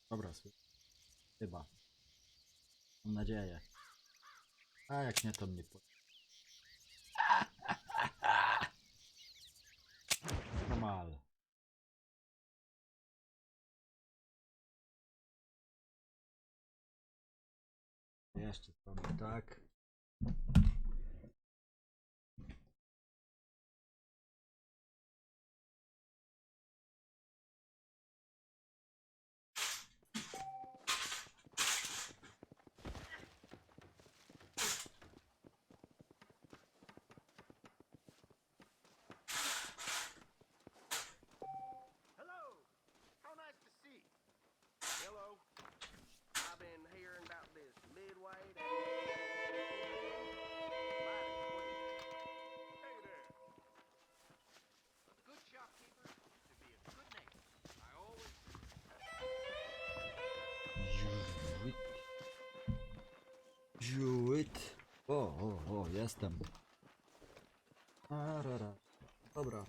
Dobra, chyba. Mam nadzieję. A jak nie, to mnie po... Normal. Jeszcze zrobię tak. Żółt. O, jestem. Arara. Dobra.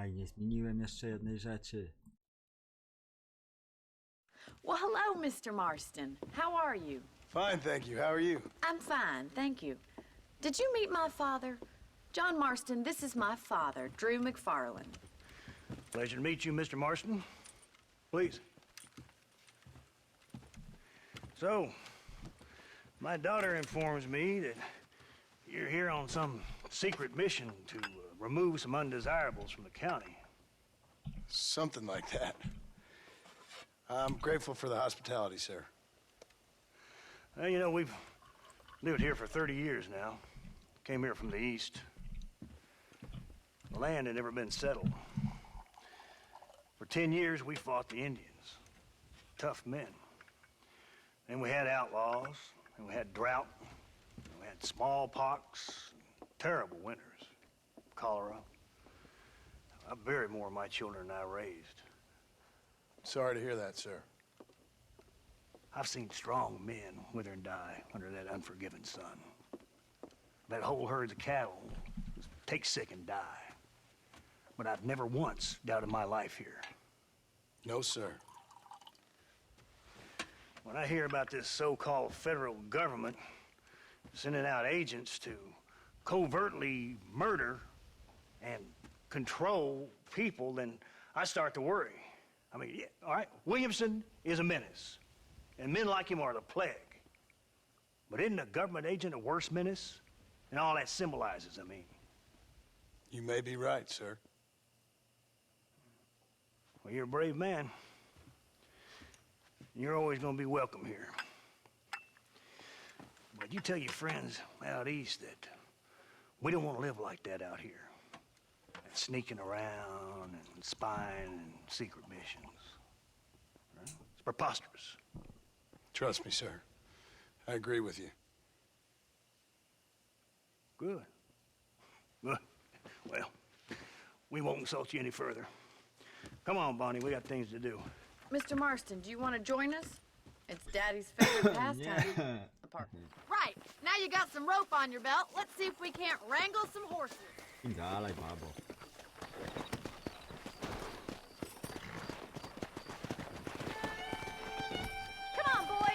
Aj, nie zmieniłem jeszcze jednej rzeczy. Well, hello, Mr. Marston. How are you? Fine, thank you. How are you? I'm fine, thank you. Did you meet my father? John Marston, this is my father, Drew McFarland. Pleasure to meet you, Mr. Marston. Please. So, my daughter informs me that you're here on some secret mission to remove some undesirables from the county. Something like that. I'm grateful for the hospitality, sir. Well, you know, we've lived here for 30 years now. Came here from the east. The land had never been settled. For 10 years, we fought the Indians. Tough men. Then we had outlaws, and we had drought, and we had smallpox, terrible winters, cholera. I buried more of my children than I raised. Sorry to hear that, sir. I've seen strong men wither and die under that unforgiving sun. That whole herds of cattle just take sick and die. But I've never once doubted my life here. No, sir. When I hear about this so-called federal government sending out agents to covertly murder and control people, then I start to worry. I mean, yeah, all right, Williamson is a menace, and men like him are the plague. But isn't a government agent a worse menace? And all that symbolizes, I mean. You may be right, sir. Well, you're a brave man. You're always gonna be welcome here. But you tell your friends out east that we don't want to live like that out here. That sneaking around and spying and secret missions. Right? It's preposterous. Trust me, sir. I agree with you. Good. Good. Well, we won't insult you any further. Come on, Bonnie, we got things to do. Mr. Marston, do you want to join us? It's Daddy's favorite pastime. Nie. Apart. Right. Now you got some rope on your belt. Let's see if we can't wrangle some horses. I dalej, babo. Come on, boy.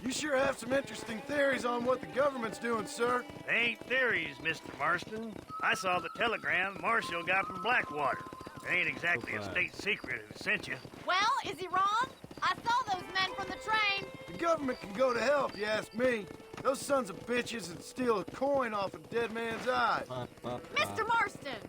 You sure have some interesting theories on what the government's doing, sir. They ain't theories, Mr. Marston. I saw the telegram Marshall got from Blackwater. It ain't exactly a state secret who sent you. Well, is he wrong? I saw those men from the train. The government can go to hell if you ask me. Those sons of bitches would steal a coin off a dead man's eye. Mr. Marston!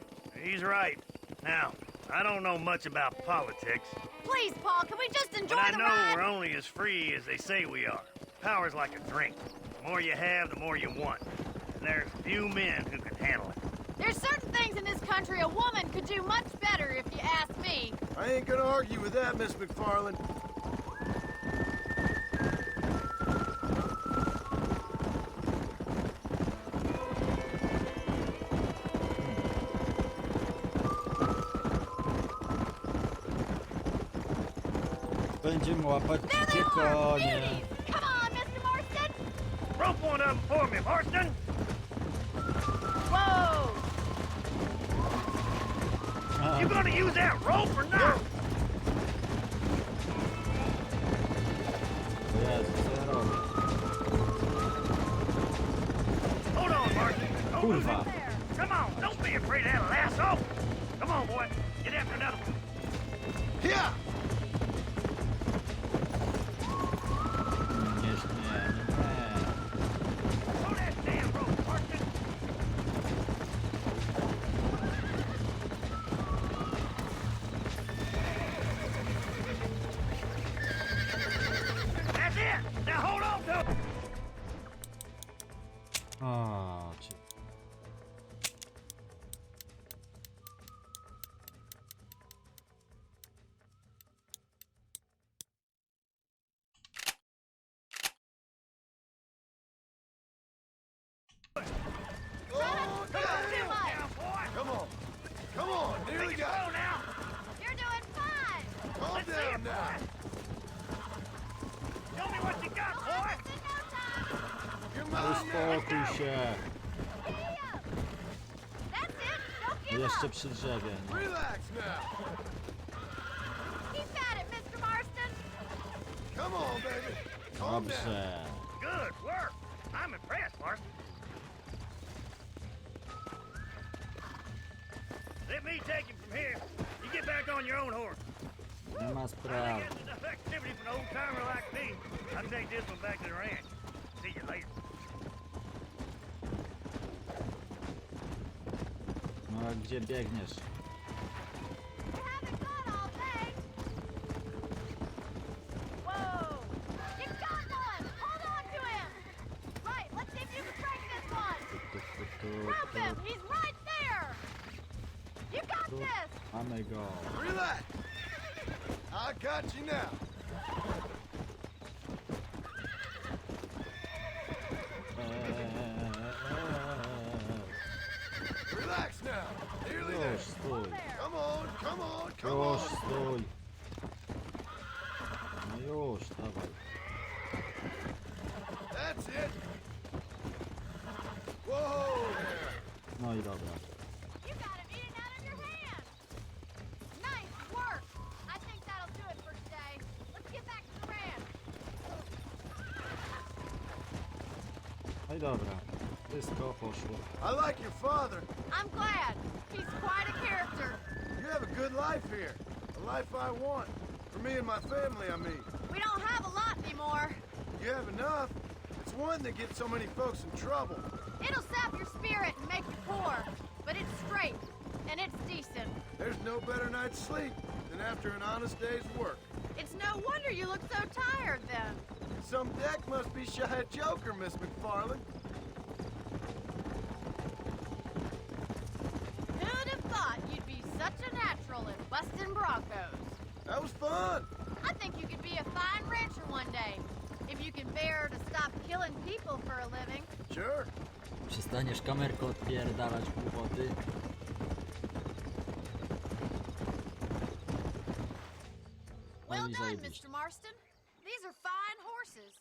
He's right. Now, I don't know much about politics, Please, Paul, can we just enjoy but I the know ride? we're only as free as they say we are. Power's like a drink. The more you have, the more you want. And there's few men who can handle it. There's certain things in this country a woman could do much better if you ask me. I ain't gonna argue with that, Miss McFarland. Będziemy łapać There dzikie they are! konie. Beauties! Come on, Mr. Marston! Rope one of them for me, Marston. Whoa! You gonna use that rope or not? O Jezu, co ja robię? Hold on, Marston. Don't lose Kurwa. it. Come on, don't be afraid of that lasso. Come on, boy. Get after another one. Yeah! Nie. Throw that damn rope, Marston. That's it. Now hold on to it. O, ci... Oh, Too damn! much. Now, boy. Come on. Come on, nearly Slow got it. now. You're doing fine! Calm Let's see down it, now. boy. Show me what you got, You'll boy. have this in no time! You're mine now. Uspokój się. Giddy up! That's it! Don't give Jeszcze up! przy drzewie. No. Relax now. Keep at it, Mr. Marston! Come on, baby. Calm down. Dobrze. Good work. I'm impressed, Marston. Let me take him from here. You get back on your own horse. Nie ma I sprawy. think that's enough activity for an old-timer like me. I'll take this one back to the ranch. See you later. No a gdzie biegniesz? You haven't gone all day! Whoa! You got one! Hold on to him! Right, let's see if you can break this one! Rope him! He's right there! You got this! Mamy go. Relax. I got you now. Relax now. Nearly there. Już stój. Come on, come on, come Już on. stój. No już, dawaj. That's it. Whoa there. No i dobra. You got him eating out of your hand! Nice work! I think that'll do it for today. Let's get back to the ranch. No i dobra. Wszystko poszło. I like your father. I'm glad. He's quite a character. You have a good life here. A life I want. For me and my family, I mean. We don't have a lot anymore. You have enough. It's one that gets so many folks in trouble. It'll sap your spirit and make you poor. But it's straight. And it's decent. There's no better night's sleep than after an honest day's work. It's no wonder you look so tired then. Some deck must be shy at Joker, Miss McFarland. Who'd have thought you'd be such a natural at busting broncos? That was fun. I think you could be a fine rancher one day. If you can bear to stop killing people for a living. Sure. Przestaniesz kamerką odpierdalać głupoty. Well i done, zajebiście. Mr. Marston. These are fine horses.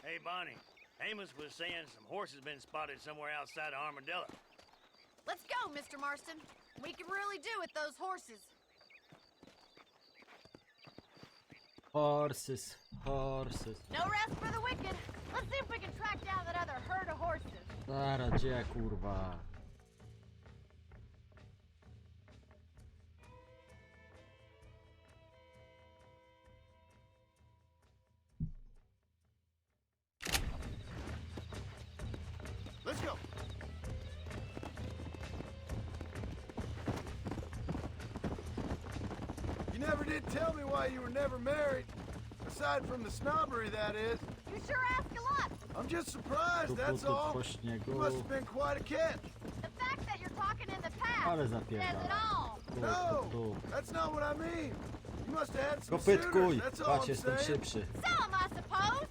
Hey, Bonnie. Amos was saying some horses been spotted somewhere outside of Armadillo. Let's go, Mr. Marston. We can really do with those horses. Horses, horses. No rest for the wicked. Let's see if we can track down that other herd of horses. Stara, gdzie kurwa? Let's go. You never did tell me why you were never married. Aside from the snobbery, that is. You sure ask a lot. I'm just surprised, Tu, that's tu, all. po You śniegu. must have been quite a catch. The fact you're talking in the past. Ale Says it zapierdala. all. No, that's not what I mean. You must have had some Kopytkuj! suitors, that's all Patrz, I'm jestem saying. szybszy. Some, I suppose.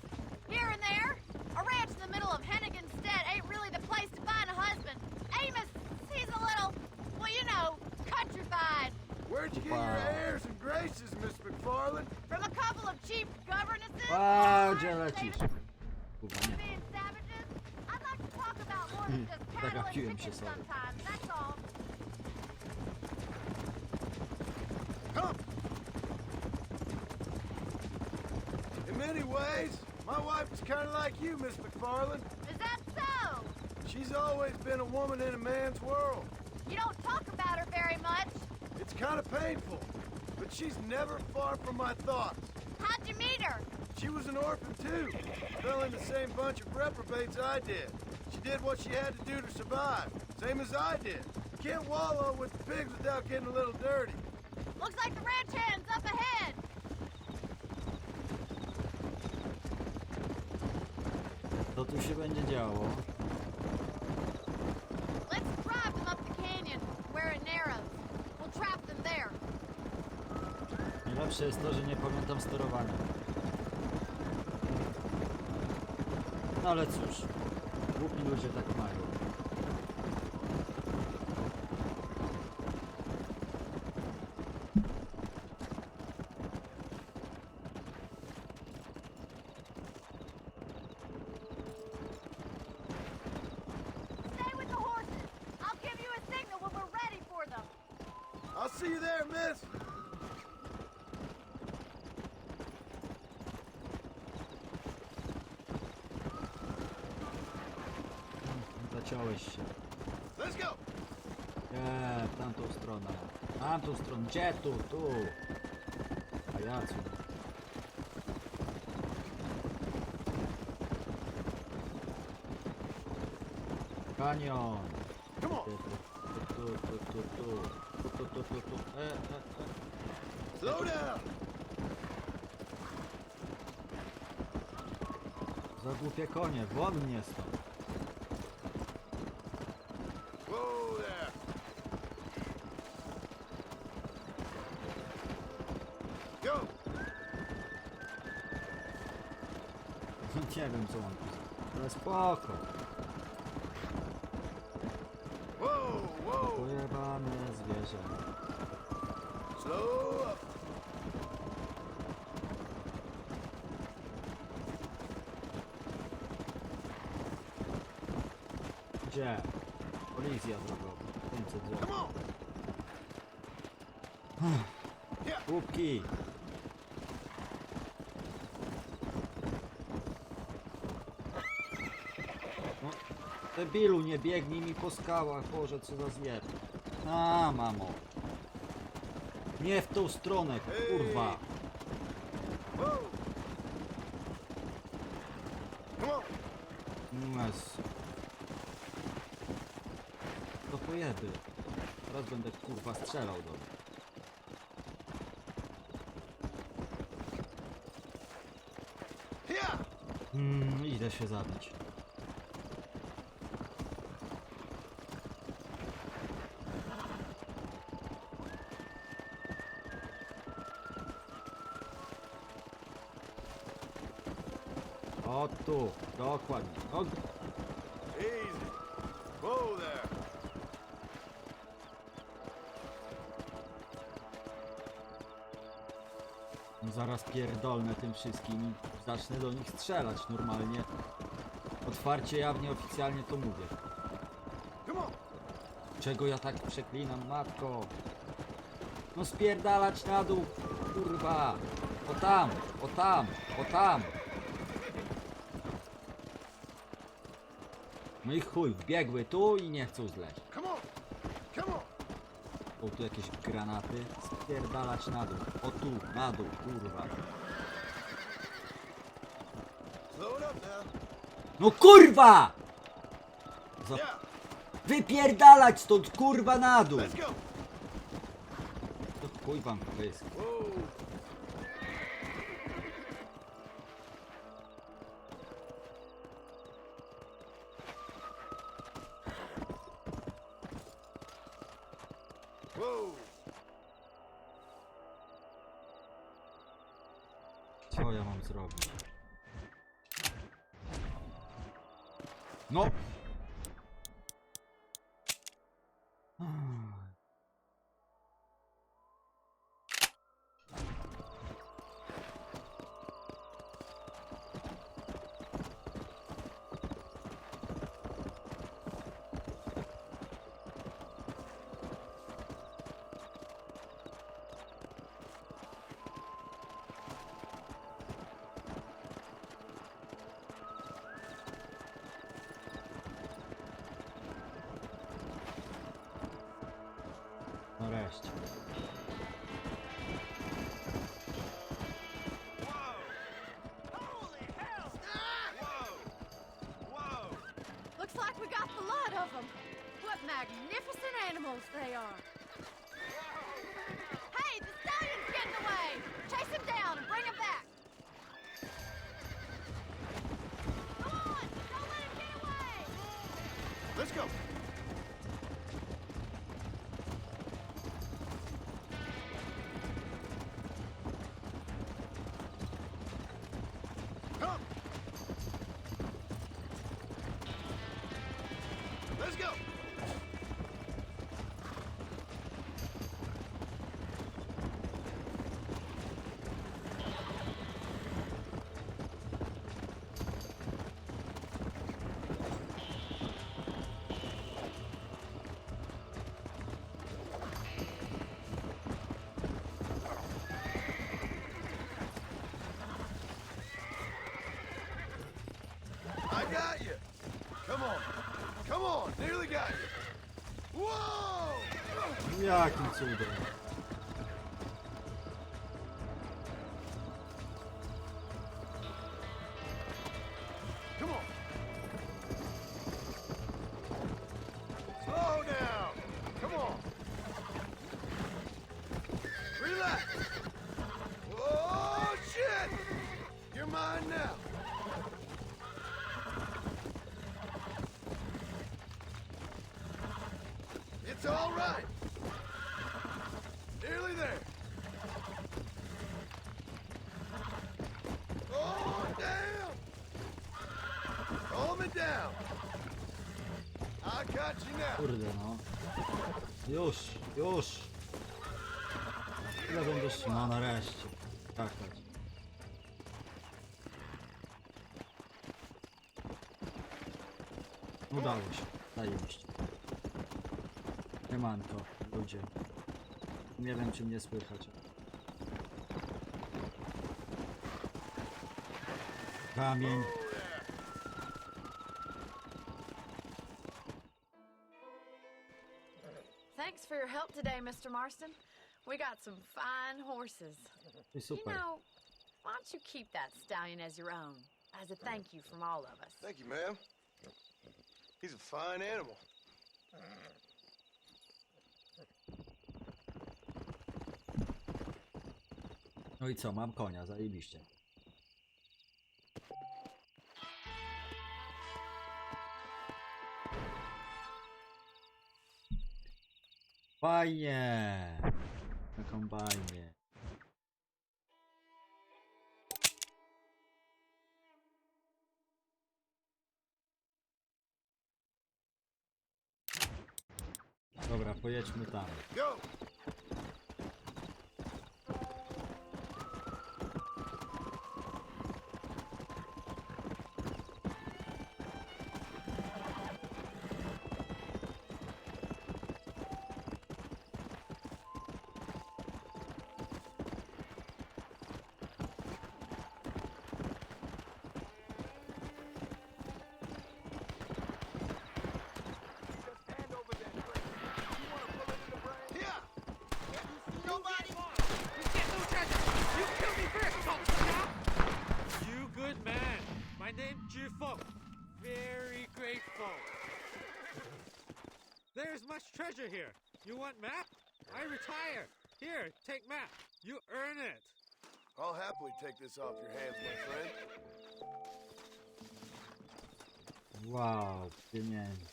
Here and there. A ranch in the middle of Hennigan's Stead ain't really the place to find a husband. Amos, he's a little, well, you know, countrified. Where'd you get your airs and graces, Miss McFarland? From a couple of cheap governesses. Wow, gdzie lecisz? Kurwa, nie. Being savages. I'd like to talk about more than just cattle and Zagapiłem się chickens sobie. sometimes, that's all. Come. In many ways, my wife is kind of like you, Miss McFarland. Is that so? She's always been a woman in a man's world. You don't talk about her very much. It's kind of painful, but she's never far from my thoughts. How'd you meet her? She was an orphan too. Fell in the same bunch of reprobates I did. She did what she had to do to survive, same as I did. Can't wallow with the pigs without getting a little dirty. Looks like the ranch hand's up ahead. Co tu się będzie działo? Let's drive them up the canyon, where it narrows. We'll trap them there. Najlepsze jest to, że nie pamiętam sterowania. No ale cóż, głupi ludzie tak mają. Stay with the horses. I'll give you a signal when we're ready for them. I'll see you there, miss. Zaciąłeś się. Let's go. Nie, w tamtą stronę. Tamtą stronę. Gdzie tu? Tu. Pajacu. Kanion. Come on. Tu. Slow down. Za głupie konie, won mnie stąd. Whoa there. Go. Nie wiem co mam pisać. Ale spoko. Whoa, whoa. Pojebane zwierzę. Slow up. Gdzie? Kolizja drogowa. 500 Come zł. on. Yeah. Łupki. No, debilu, nie biegnij mi po skałach, Boże, co za zjeb. A, mamo. Nie w tą stronę, kurwa. Whoa. Come on. Jezu. To pojeby. Teraz będę, kurwa, strzelał do mnie. Yeah. Idę się zabić. O tu, dokładnie. O, Easy. Whoa there. zaraz pierdolnę tym wszystkim i zacznę do nich strzelać normalnie. Otwarcie, jawnie, oficjalnie to mówię. Come on. Czego ja tak przeklinam, matko? No spierdalać na dół, kurwa! O tam, o tam, o tam! No i chuj, wbiegły tu i nie chcą zleźć. Come on. Come on. O, tu jakieś granaty. Spierdalać na dół. O tu, na dół, kurwa. Slow it up now. No kurwa! Yeah. Wypierdalać stąd, kurwa, na dół! Let's go. To chuj wam pysk. Whoa. Whoa! Co ja mam zrobić? No! Nareszcie. Looks like we got the lot of them. What magnificent animals they are. Hey, the stallion's getting away. Chase him down and bring him back. Come on, don't let him get away. Let's go! Come! Let's go! I got you! Come on! Come on! Nearly got you! Whoa! Jakim cudem? Come on! Slow down! Come on! Relax! Oh, shit! You're mine now! It's all right! Nearly there! Oh, damn! Hold me down! I got you now! Kurde no. Już. Ile będziesz? No nareszcie. Czekać. Udało się. Zajebiście. Siemanko, ludzie. Nie wiem, czy mnie słychać. Kamień. Thanks for your help today, Mr. Marston. We got some fine horses. I You super. know, why don't you keep that stallion as your own, as a thank you from all of us? Thank you, ma'am. He's a fine animal. No i co, mam konia, zajebiście. Fajnie! Na kombajnie. Dobra, pojedźmy tam. Go! Very grateful. There's much treasure here. You want map? I retire. Here, take map. You earn it. I'll happily take this off your hands, my friend. Wow, pieniędzy.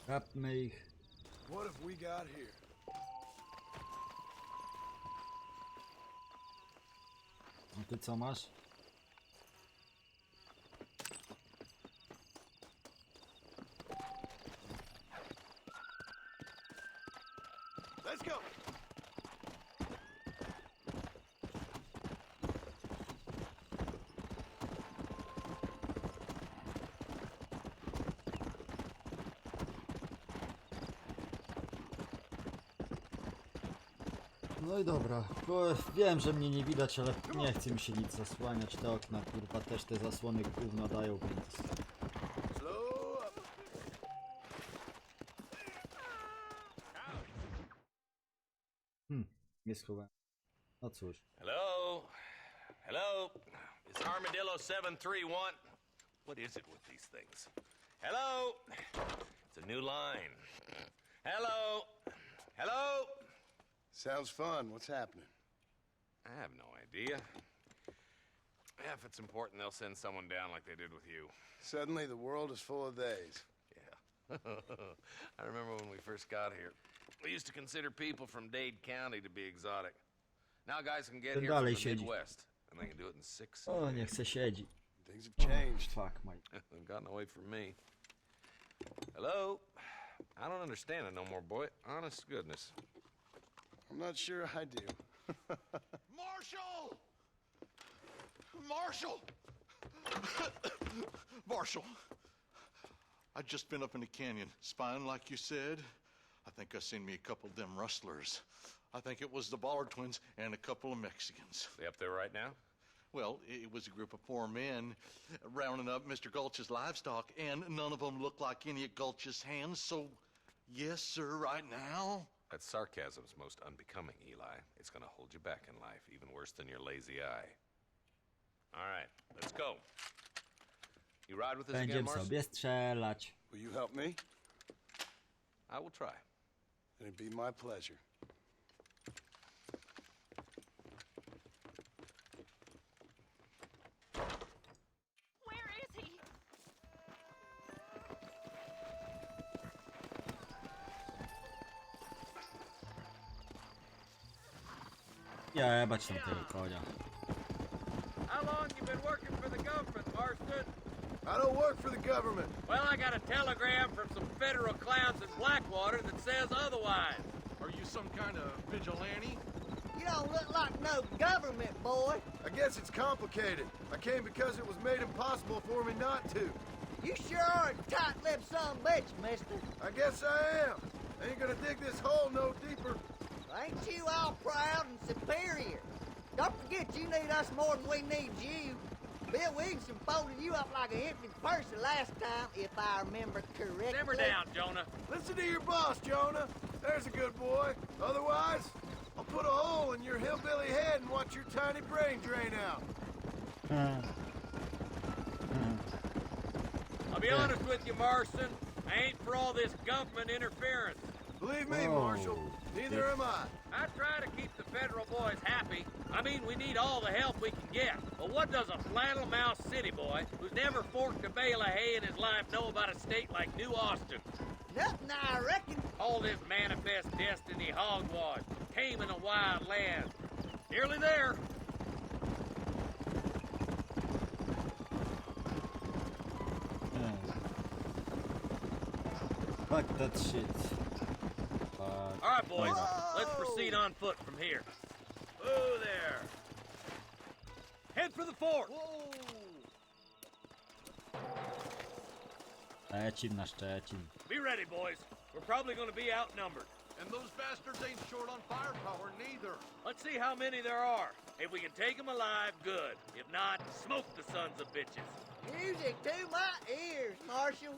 Kapmy ich. What have we got here? A ty co masz? Let's go. No i dobra, bo wiem, że mnie nie widać, ale nie chce mi się nic zasłaniać. Te okna, kurwa, też te zasłony gówno dają, więc... Slow up. Nie schowałem. No cóż. Hello? Hello? It's Armadillo 731. What is it with these things? Hello? It's a new line. Hello? Hello? Sounds fun. What's happening? I have no idea. Yeah, if it's important, they'll send someone down like they did with you. Suddenly, the world is full of theys. Yeah. I remember when we first got here. We used to consider people from Dade County to be exotic. Now guys can get Ten here from dalej the siedzi. Midwest, and they can do it in 6 O, nie chce siedzi. Things have changed. Fuck, my... They've gotten away from me. Hello? I don't understand it no more, boy. Honest to goodness. I'm not sure I do. Marshall! Marshall! Marshall! I just been up in the canyon, spying like you said. I think I seen me a couple of them rustlers. I think it was the Ballard twins and a couple of Mexicans. They up there right now? Well, it was a group of poor men rounding up Mr. Gulch's livestock, and none of them looked like any of Gulch's hands, so yes, sir, right now. That sarcasm's most unbecoming, Eli. It's gonna hold you back in life, even worse than your lazy eye. All right, let's go. You ride with us again, Będziemy Marcy? sobie strzelać. Will you help me? I will try. It'd be my pleasure. Where is he? Jebać tam tego konia. How long you been working for the government, Marston? I don't work for the government. Well, I got a telegram from some federal clowns in Blackwater that says otherwise. Are you some kind of vigilante? You don't look like no government boy. I guess it's complicated. I came because it was made impossible for me not to. You sure are a tight-lipped son of a bitch, mister. I guess I am. I ain't gonna dig this hole no deeper. Ain't you all proud and superior? Don't forget you need us more than we need you. Bill Williamson folded you up like a empty purse the last time, if I remember correctly. Simmer down, Jonah. Listen to your boss, Jonah. There's a good boy. Otherwise, I'll put a hole in your hillbilly head and watch your tiny brain drain out. I'll be honest with you, Marston. I ain't for all this government interference. Believe me, Oh, Marshal, neither am I. I try to keep the federal boys happy. I mean, we need all the help we can get. But what does a flannel-mouthed city boy who's never forked a bale of hay in his life know about a state like New Austin? Nothing, I reckon. All this manifest destiny hogwash, taming a wild land. Nearly there. Fuck that shit. All right, boys, let's proceed on foot from here. Whoa there. Head for the fort. Szczecin na Szczecin. Be ready, boys. We're probably going to be outnumbered. And those bastards ain't short on firepower, neither. Let's see how many there are. If we can take them alive, good. If not, smoke the sons of bitches. Music to my ears, Marshal.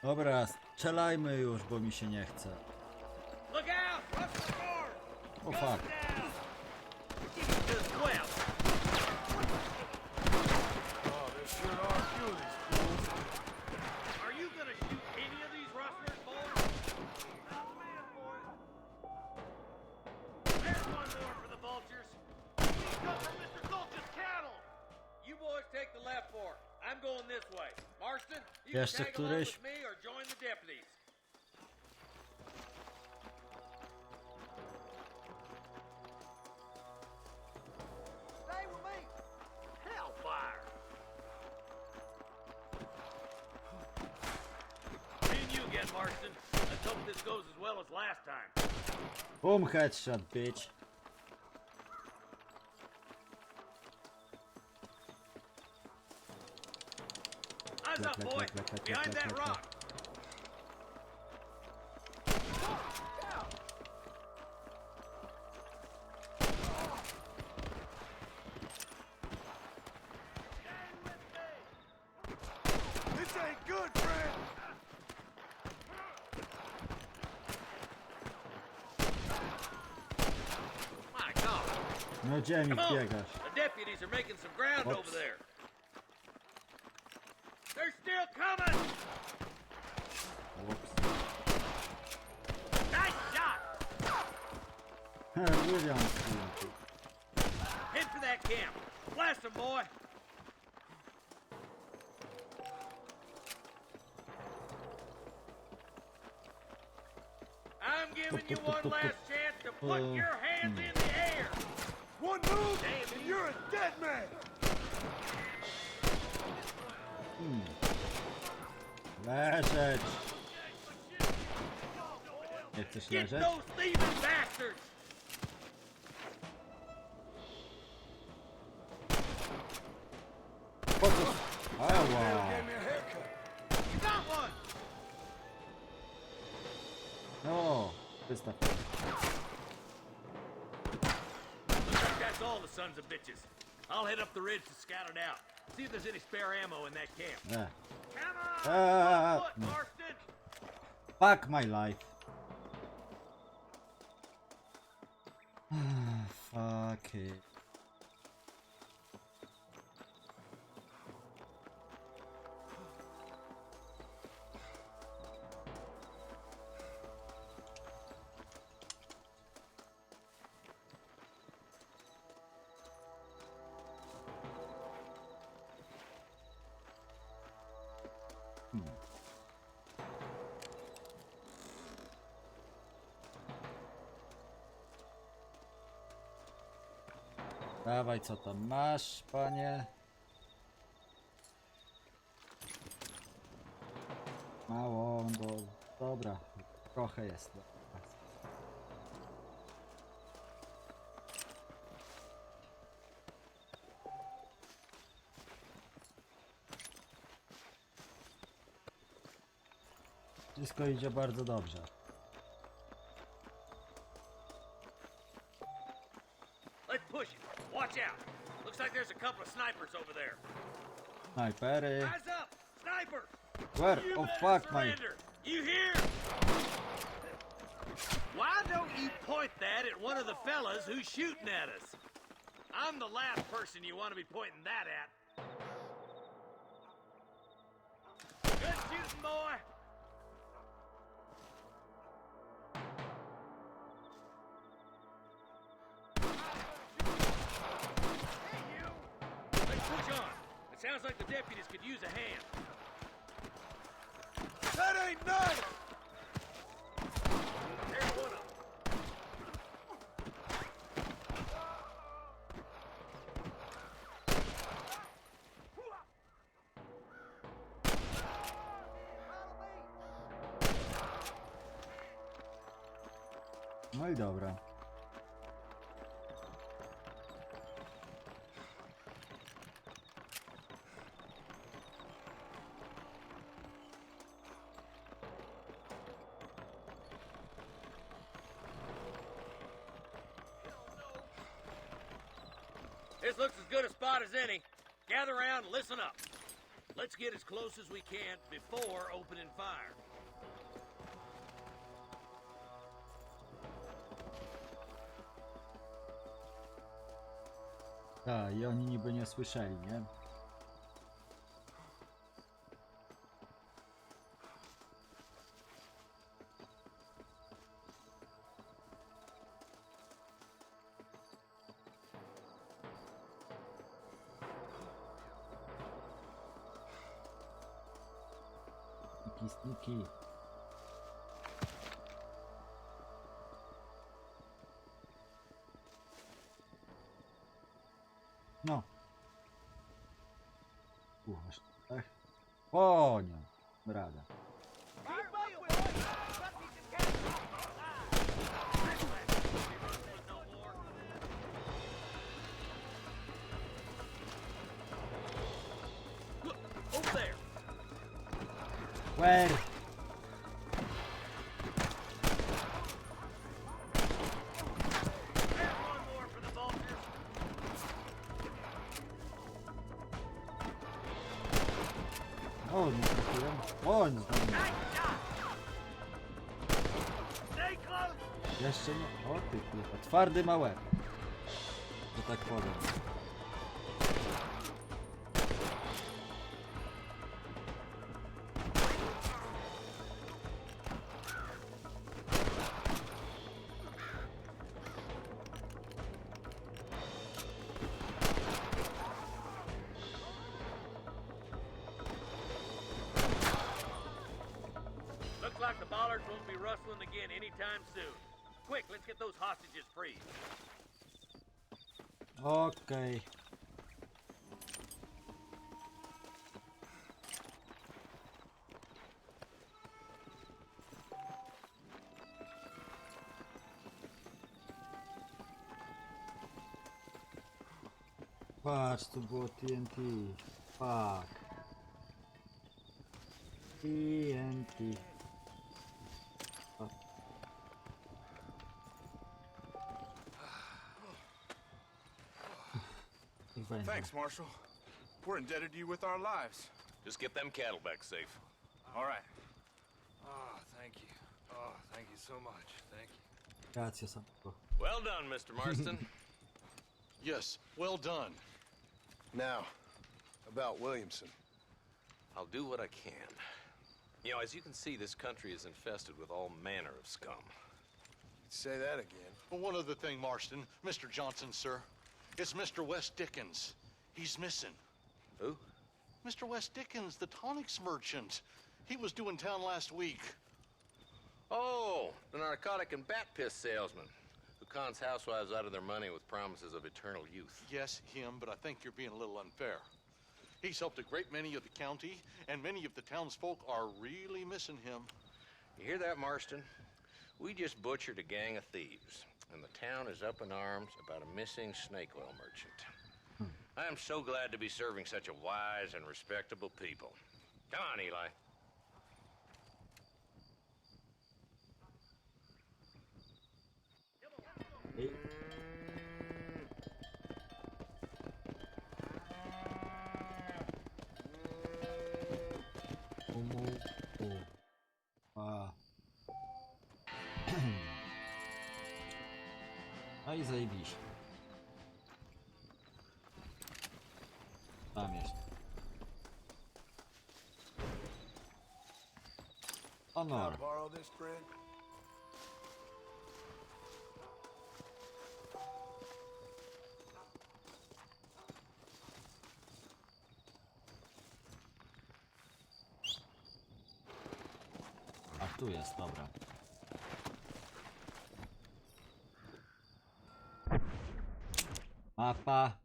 Dobra, strzelajmy już, bo mi się nie chce. Look out! Rush the fort! O fuck. Down! Just well. Oh, there sure are a few of these fools. Are you gonna shoot any of these rustlers, boys? Not a man, boys. I'm going this way. Marston, you can Jeszcze tag along któryś? with me or join the deputies. Stay with me. Hellfire! Me and you again, Marston. Let's hope this goes as well as last time. Boom, headshot, bitch. Eyes up, boy! Behind that rock! This ain't good, friend! My God! No gdzie mi Come on! biegasz? The deputies are making some ground Oops. over there. They're still coming! Ups. Nice shot! Williams. Head for that camp. Blast them, boy! I'm giving you one last chance to put your hands in the air! One move, Damn and you. you're a dead man! Leżeć. Nie chcesz Get leżeć? those thieving bastards! Po co? Ała. Gave me a haircut. You got one! No, wystaw. Looks like that's all the sons of bitches. I'll head up the ridge to scout it out. See if there's any spare ammo in that camp. Nie. Come on! Ah, Foot, no. Marston! Fuck my life. Fuck it. Dawaj, co tam masz, panie? Mało, bo dobra, trochę jest. Wszystko idzie bardzo dobrze. Let's push it. Watch out. Looks like there's a couple of snipers over there. Snajpery. Eyes up! Snipers! Where? You Oh better fuck my. surrender. You hear? Why don't you point that at one of the fellas who's shooting at us? I'm the last person you want to be pointing that at. Good shooting, boy. Let's push on. It sounds like the deputies could use a hand. That ain't nice! There's one of them. No i dobra. This looks as good a spot as any. Gather around and listen up. Let's get as close as we can before opening fire. Tak, i oni niby nie słyszeli, nie? Sniki. No. Kurwa, tak? O nie, rada. Over there. Where? There's one more for the vultures. O, nie trafiłem. O, nie trafiłem. Nice shot. Stay close. Jeszcze nie. O ty kurwa, twardy ma łeb. Że tak powiem. Looks like the bollards won't be rustling again anytime soon. Quick, let's get those hostages freed. Okej. Patrz, tu było TNT. Fuck. TNT. O. Niech będzie. Thanks, Marshal. We're indebted to you with our lives. Just get them cattle back safe. All right. Oh, thank you. Oh, thank you so much. Thank you. Racja, Samko. Well done, Mr. Marston. Yes, well done. Now, about Williamson. I'll do what I can. You know, as you can see, this country is infested with all manner of scum. Say that again. Well, one other thing, Marston. Mr. Johnson, sir. It's Mr. West Dickens. He's missing. Who? Mr. West Dickens, the tonics merchant. He was due in town last week. Oh, the narcotic and bat piss salesman who cons housewives out of their money with promises of eternal youth. Yes, him, but I think you're being a little unfair. He's helped a great many of the county, and many of the townsfolk are really missing him. You hear that, Marston? We just butchered a gang of thieves, and the town is up in arms about a missing snake oil merchant. I am so glad to be serving such a wise and respectable people. Come on, Eli. Ej. A. No i zajebiście. Tam jest. Honor. Borrow this, friend? A tu jest, dobra. Mapa.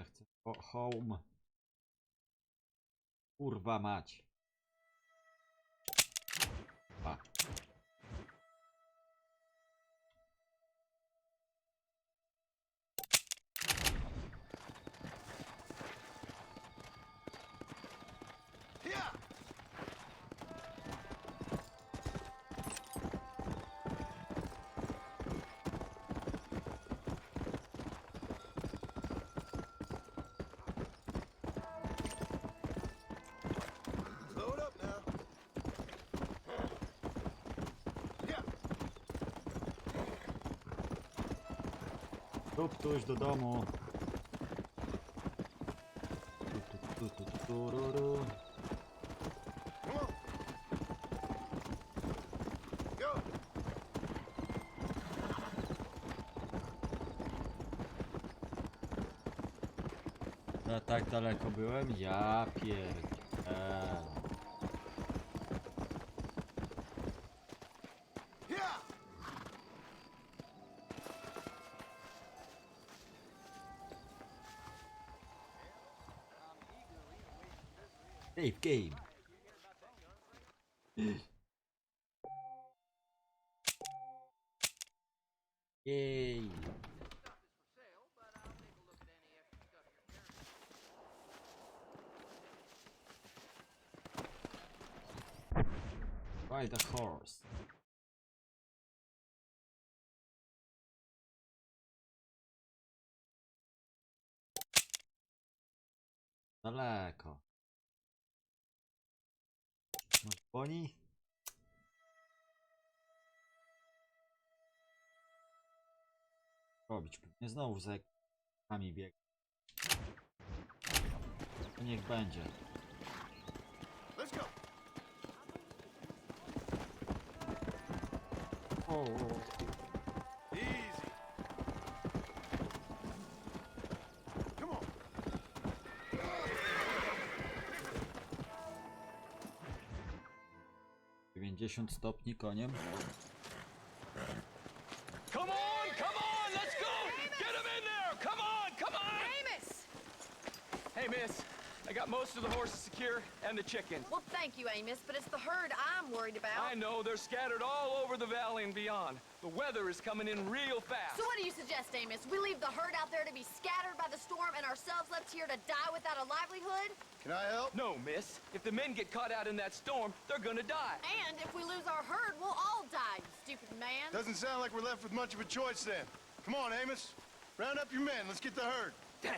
Chcę home. Kurwa mać. A. Yeah! Load up now. Yeah. Tuptuś do domu. Tururu. Come on. Go. Ja tak daleko byłem? Ja Yeah! Save game. Yay. Ride a horse. Daleko. No koni? Robić pewnie znowu za ekami bieg. To niech będzie. Let's go! O. Easy. Come on. 90 stopni koniem. Come on, let's go! Get him in there! Come on! Amos! Hey, miss, I got most of the horses secure and the chickens. Well, thank you, Amos, but it's the herd I'm worried about. I know, they're scattered all over the valley and beyond. The weather is coming in real fast. So what do you suggest, Amos? We leave the herd out there to be scattered by the storm and ourselves left here to die without a livelihood? Can I help? No, miss. If the men get caught out in that storm, they're gonna die. And if we lose our herd, we'll all die, you stupid man. Doesn't sound like we're left with much of a choice then. Come on, Amos. Round up your men. Let's get the herd. Dang.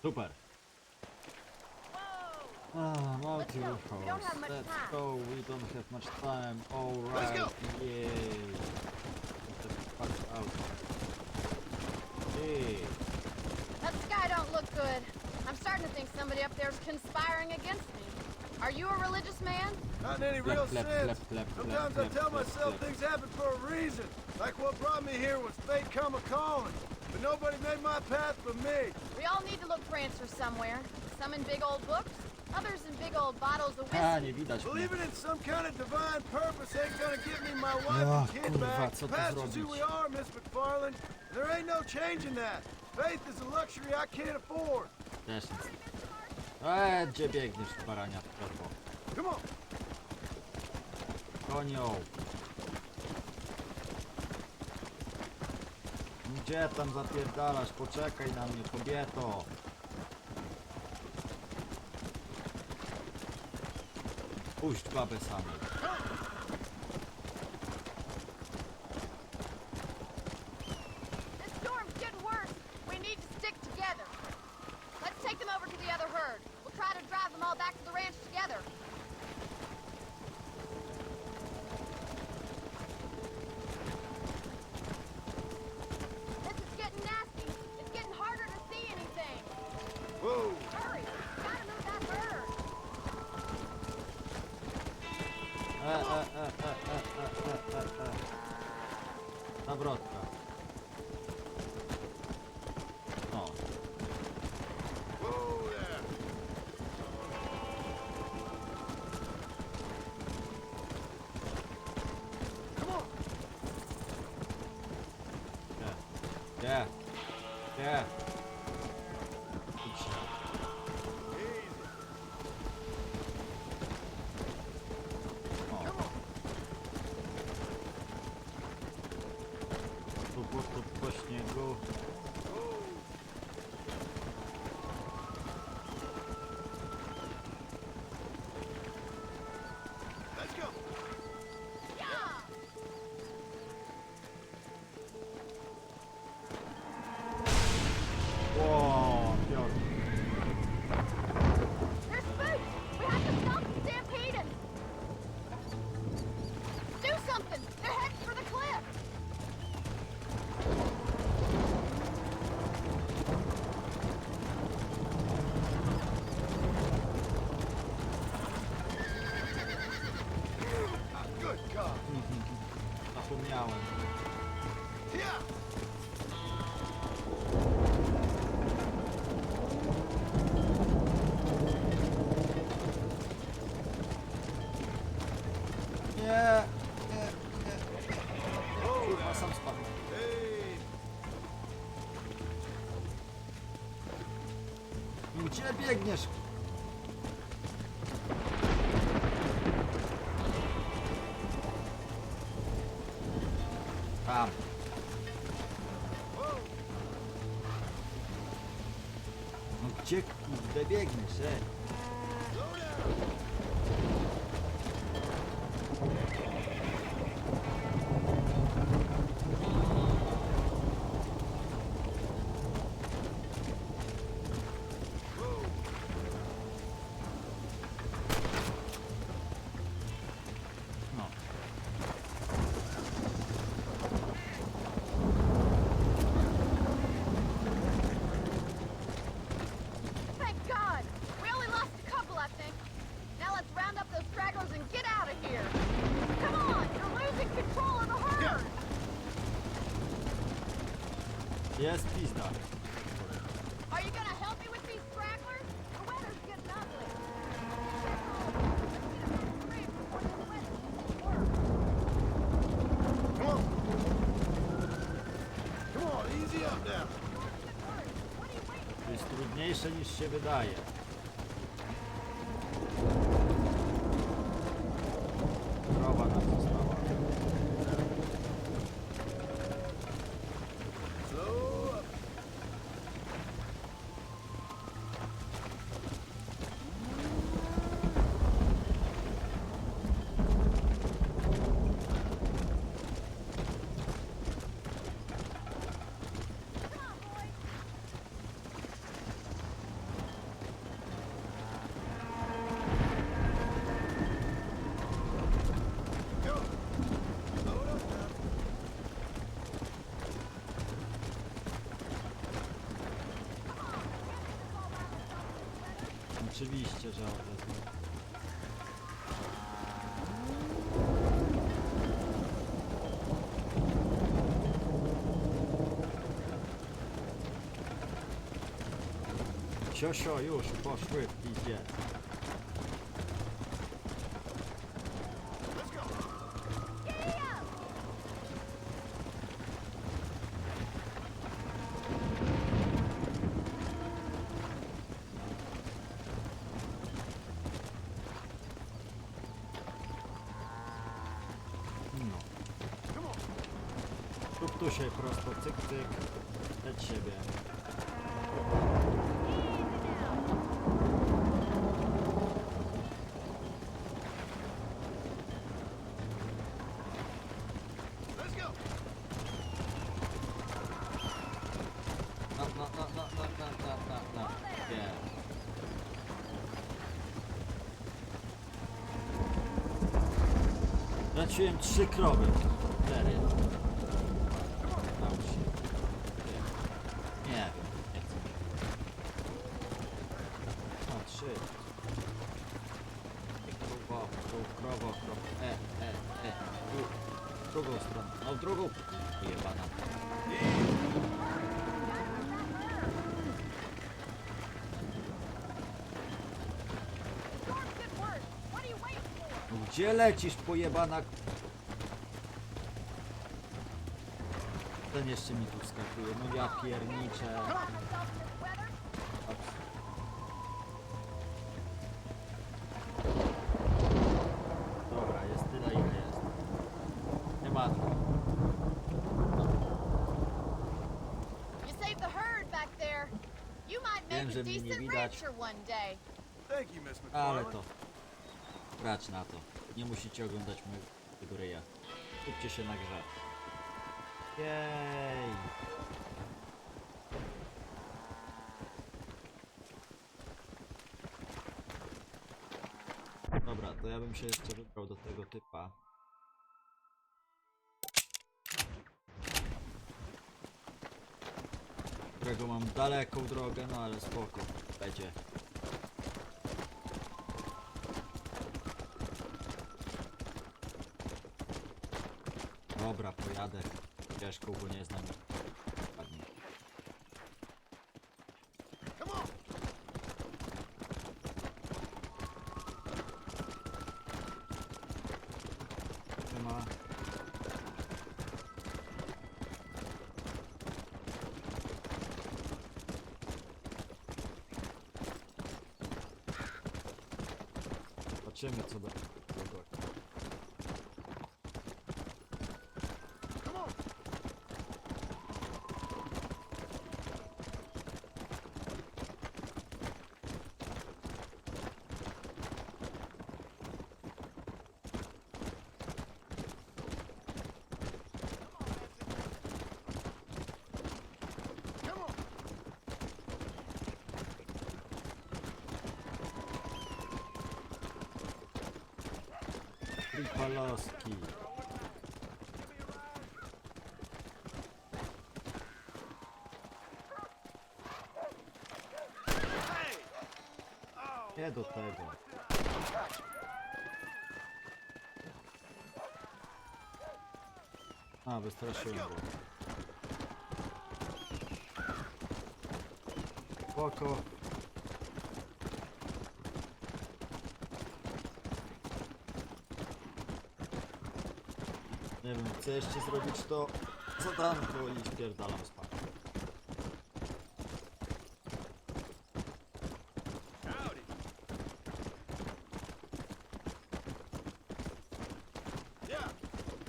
Super. Ah, Let's go. multiple We don't have much Let's time. go. We don't have much time. All right. Let's go. Yay. Get the fuck out. Hey. That sky don't look good. I'm starting to think somebody up there's conspiring against me. Are you a religious man? Not in any Clap, real clap, sense. clap, clap, Sometimes clap, I tell clap, myself clap. things happen for a reason. Like what brought me here was fate come a-calling. But nobody made my path but me. We all need to look for answers somewhere. Some in big old books, others in big old bottles of A, whiskey. nie widać mnie. Believing in some kind of divine purpose ain't gonna give me my wife Ach, and kid kurwa, back. co tu Past is who zrobić? we are, Miss McFarland. There ain't no changing that. Faith is a luxury I can't afford. Też nic. Gdzie biegniesz, barania w korbo? Come on. Konioł. Gdzie tam zapierdalasz? Poczekaj na mnie, kobieto. Puść babę samej. This storm's getting worse. We need to stick together. Let's take them over to the other herd. We'll try to drive them all back to the ranch together. This is getting nasty. It's getting harder to see anything. Whoa. Hurry! Gotta move that herd. Nawrotka. O. Whoa there. Come on. Gdzie? Gdzie? Idź się. Easy. O. Come on. Tu po śniegu. Let's go. Yeah! Gdzie biegniesz? Tam. No gdzie kurde biegniesz, No. Thank God! We only lost a couple, I think. Now let's round up those stragglers and get out of here. Come on! You're losing control of the herd! Jest pizda. Are you gonna help me with these stragglers? The weather's getting ugly. Come on. Come on, easy up now. To jest trudniejsze niż się wydaje. Krowa nam została. Slow up. Go. Load up now. Oczywiście, że odezwę. Siosio, już poszły w pizdzie. Let's go. No. Come on. Tup tu się prosto, cyk, cyk. Przed siebie. Let's go. No. Nie. Traciłem 3 krowy. 4. Udało się. Nie wiem. Nie chcę. O, 3. Krowo. Tu. Drugą stronę. No drugą. Jebana. Storm's getting worse. What are you waiting for? No gdzie lecisz, pojebana? Ten jeszcze mi tu wskakuje. No ja pierniczę. Myself in this weather? Dobra, jest tyle ile jest. Nie ma tu. You saved the herd back there. You might Wiem, make że a mnie nie decent widać. rancher one day. Thank you, Miss Ale McFarland. to. Grać na to. Nie musicie oglądać mojego ryja. Skupcie się na grze. Jej. Dobra, to ja bym się jeszcze wybrał do tego typa. Którego mam daleką drogę, no ale spoko. Będzie. Dobra, pojadę ścieżką, bo nie znam ładnie. Come on. Nie ma. Zobaczymy co będzie. Tripalaski. Nie do tego. A, wystraszyłem go. Spoko. Nie wiem, chcę jeszcze zrobić to zadanko i spierdalam spać.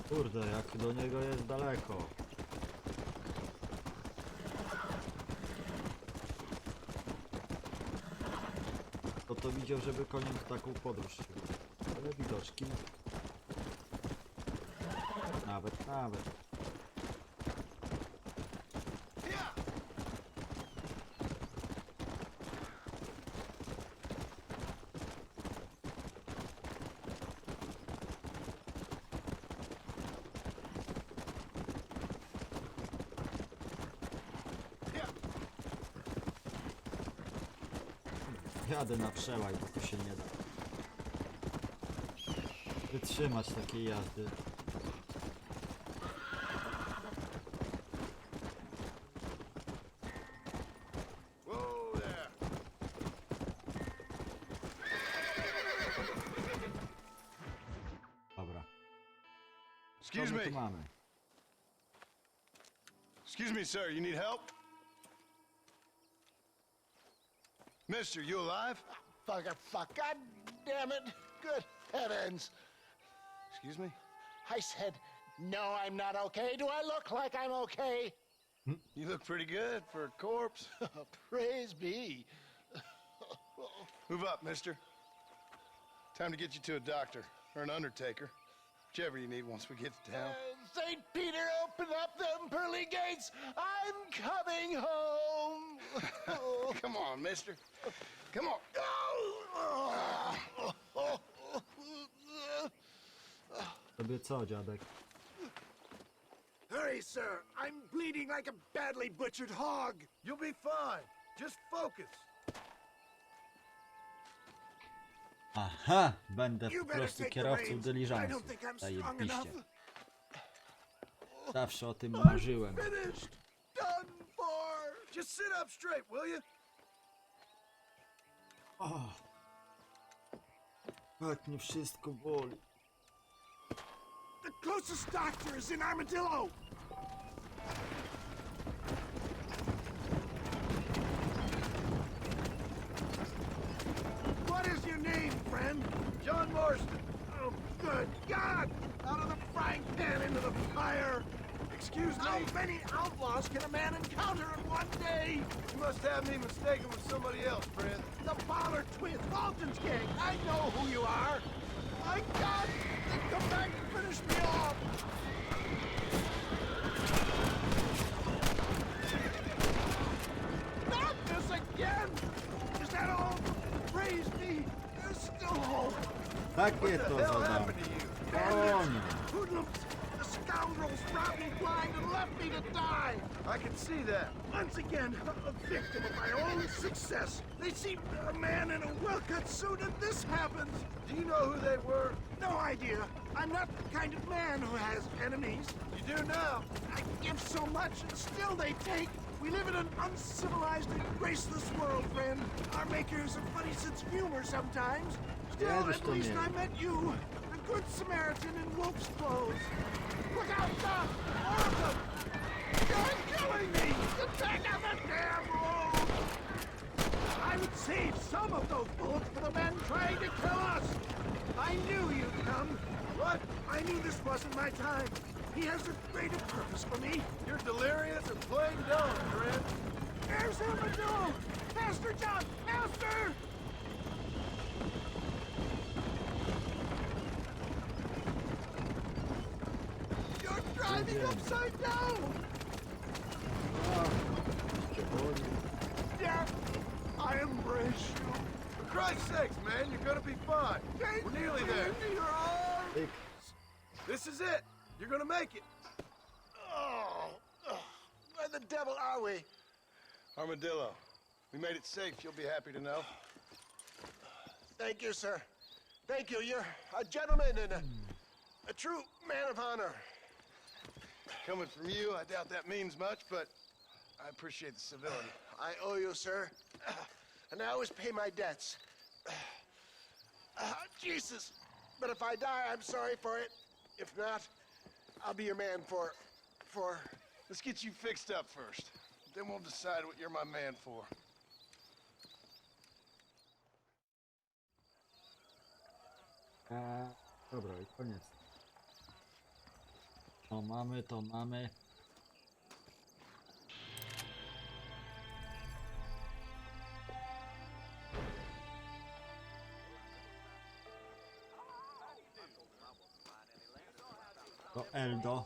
Kurde, jak do niego jest daleko. To widział, żeby koniem taką podróż. Ale widoczki. Nawet. Jadę na przełaj, bo to się nie da wytrzymać takiej jazdy. Dobra. Excuse Co my me. tu mamy? Excuse me, sir. You need help? Mister, you alive? Fuck. God damn it. Good heavens. Excuse me? I said, no, I'm not okay. Do I look like I'm okay? You look pretty good for a corpse. Praise be. Move up, mister. Time to get you to a doctor or an undertaker. Whichever you need once we get to town. St. Peter, open up them pearly gates. I'm coming home. Come on, mister. Come on. Tobie co, dziadek? Hurry, sir. I'm bleeding like a badly butchered hog. You'll be fine. Just focus. Aha! Będę po prostu kierowcą dyliżansu. Zajebiście. Zawsze o tym marzyłem. Finished. Done for. Just sit up straight, will you? O! Tak mnie wszystko boli. The closest doctor is in Armadillo. What is your name, friend? John Marston. Oh, good God! Out of the frying pan into the fire! Excuse How me. many outlaws can a man encounter in one day? You must have me mistaken with somebody else, friend. The Pollard twins, Walton's gang. I know who you are. My God! Come back and finish me off! Not this again! Is that all? Praise me! There's still hope! Takie to Hell zadanie. happened to you? Koniec. Hoodlums! The scoundrels robbed me blind and left me to die! I can see that. Once again, a victim of my own success. They see a man in a well-cut suit and this happens. Do you know who they were? No idea. I'm not the kind of man who has enemies. You do now. I give so much and still they take. We live in an uncivilized and graceless world, friend. Our makers have funny sense of humor sometimes. Still, at least I met you, the good Samaritan in wolf's clothes. Look out, Doc! More of them! You're killing me! Get back on the damn road! I would save some of those bullets for the men trying to kill us. I knew you'd come. What? I knew this wasn't my time. He has a greater purpose for me. You're delirious and plain dumb, friend. There's Armadillo! Master John! Master! You're driving upside down! Yeah, I embrace you. For Christ's sakes, man, you're gonna be fine. We're nearly there. This is it. You're gonna make it. Oh, where the devil are we? Armadillo, we made it safe. You'll be happy to know. Thank you, sir. Thank you. You're a gentleman and a true man of honor. Coming from you, I doubt that means much, but I appreciate the civility. I owe you, sir. And I always pay my debts. Jesus. But if I die, I'm sorry for it. If not, I'll be your man for... Let's get you fixed up first. Then we'll decide what you're my man for. Dobra, i koniec. To mamy, to mamy. To Eldo.